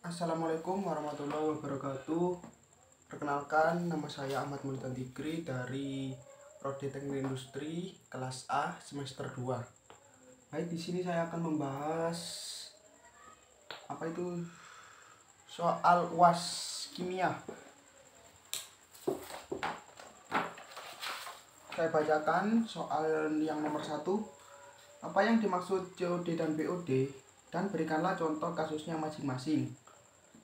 Assalamualaikum warahmatullahi wabarakatuh. Perkenalkan, nama saya Ahmad Mulitan Tigri dari Prodi Teknik Industri kelas A semester 2. Baik, di sini saya akan membahas soal UAS kimia. Saya bacakan soal yang nomor 1. Apa yang dimaksud COD dan BOD, dan berikanlah contoh kasusnya masing-masing.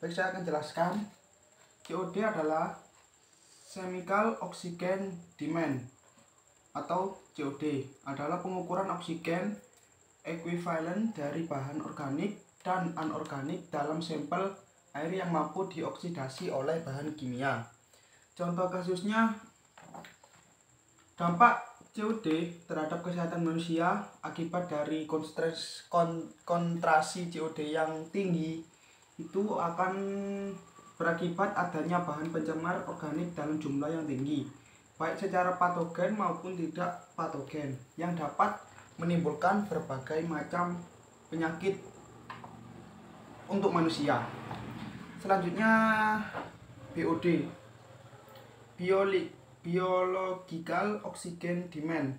Baik, saya akan jelaskan. COD adalah Chemical Oxygen Demand atau COD adalah pengukuran oksigen ekuivalen dari bahan organik dan anorganik dalam sampel air yang mampu dioksidasi oleh bahan kimia. Contoh kasusnya, dampak COD terhadap kesehatan manusia akibat dari konsentrasi COD yang tinggi itu akan berakibat adanya bahan pencemar organik dalam jumlah yang tinggi, baik secara patogen maupun tidak patogen, yang dapat menimbulkan berbagai macam penyakit untuk manusia. Selanjutnya, BOD, Biological Oxygen Demand,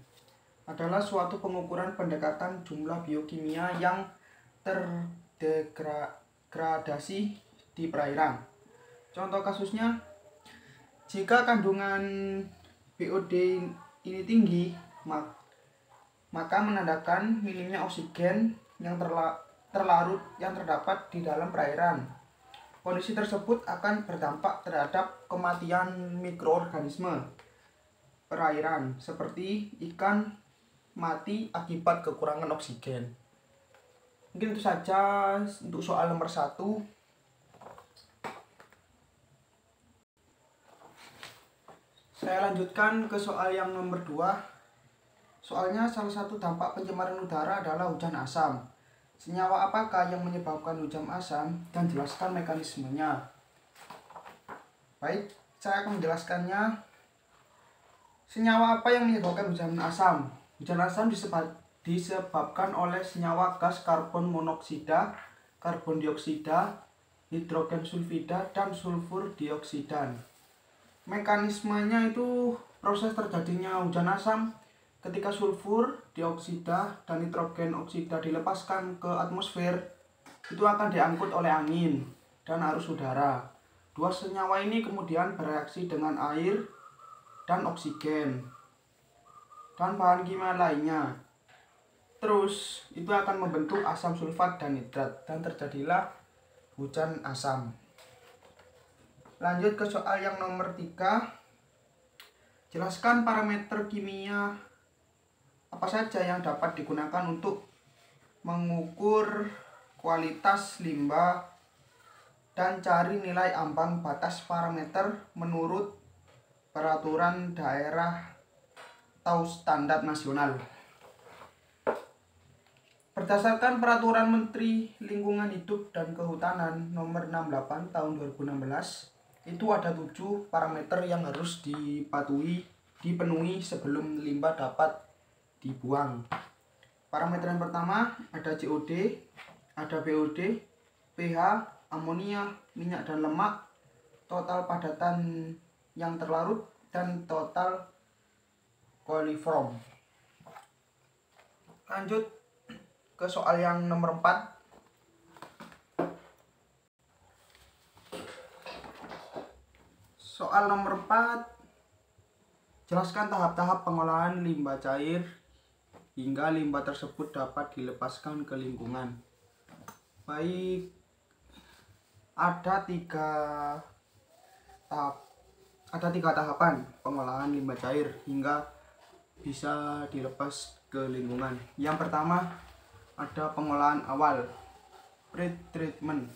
adalah suatu pengukuran pendekatan jumlah biokimia yang terdegradasi di perairan. Contoh kasusnya, jika kandungan BOD ini tinggi, maka menandakan minimnya oksigen yang terlarut yang terdapat di dalam perairan. Kondisi tersebut akan berdampak terhadap kematian mikroorganisme perairan seperti ikan mati akibat kekurangan oksigen. Mungkin itu saja untuk soal nomor 1. Saya lanjutkan ke soal yang nomor 2. Soalnya, salah satu dampak pencemaran udara adalah hujan asam. Senyawa apakah yang menyebabkan hujan asam, dan jelaskan mekanismenya. Baik, saya akan menjelaskannya. Senyawa apa yang menyebabkan hujan asam? Hujan asam disebabkan oleh senyawa gas karbon monoksida, karbon dioksida, hidrogen sulfida, dan sulfur dioksidan. Mekanismenya itu proses terjadinya hujan asam ketika sulfur dioksida dan nitrogen oksida dilepaskan ke atmosfer, itu akan diangkut oleh angin dan arus udara. Dua senyawa ini kemudian bereaksi dengan air dan oksigen dan bahan kimia lainnya. Terus itu akan membentuk asam sulfat dan nitrat, dan terjadilah hujan asam. Lanjut ke soal yang nomor 3. Jelaskan parameter kimia apa saja yang dapat digunakan untuk mengukur kualitas limbah dan cari nilai ambang batas parameter menurut peraturan daerah atau standar nasional. Berdasarkan Peraturan Menteri Lingkungan Hidup dan Kehutanan Nomor 68 Tahun 2016, itu ada 7 parameter yang harus dipenuhi sebelum limbah dapat dibuang. Parameter yang pertama ada COD, ada BOD, pH, amonia, minyak dan lemak, total padatan yang terlarut, dan total coliform. Lanjut ke soal yang nomor 4. Soal nomor 4. Jelaskan tahap-tahap pengolahan limbah cair hingga limbah tersebut dapat dilepaskan ke lingkungan. Baik, ada tiga tahapan pengolahan limbah cair hingga bisa dilepas ke lingkungan. Yang pertama ada pengolahan awal, pre-treatment,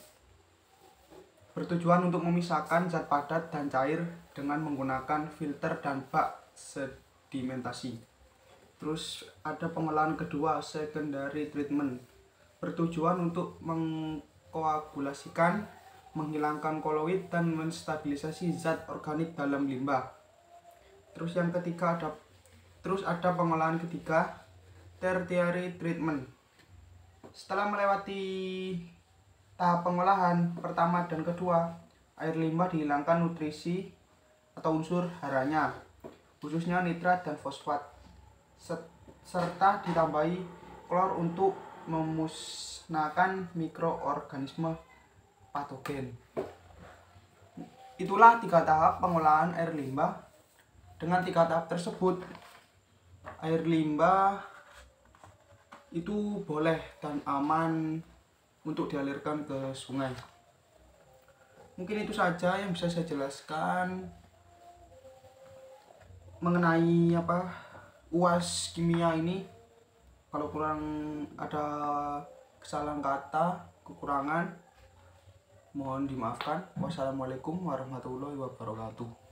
bertujuan untuk memisahkan zat padat dan cair dengan menggunakan filter dan bak sedimentasi. Terus ada pengolahan kedua, secondary treatment, bertujuan untuk mengkoagulasikan, menghilangkan koloid, dan menstabilisasi zat organik dalam limbah. Terus yang ketiga ada pengolahan ketiga, tertiary treatment. Setelah melewati Tahap pengolahan pertama dan kedua, air limbah dihilangkan nutrisi atau unsur haranya, khususnya nitrat dan fosfat, serta ditambahi klor untuk memusnahkan mikroorganisme patogen. Itulah 3 tahap pengolahan air limbah. Dengan 3 tahap tersebut, air limbah itu boleh dan aman untuk dialirkan ke sungai. Mungkin itu saja yang bisa saya jelaskan mengenai UAS kimia ini. Kalau kurang ada kesalahan kata, kekurangan, mohon dimaafkan. Wassalamualaikum warahmatullahi wabarakatuh.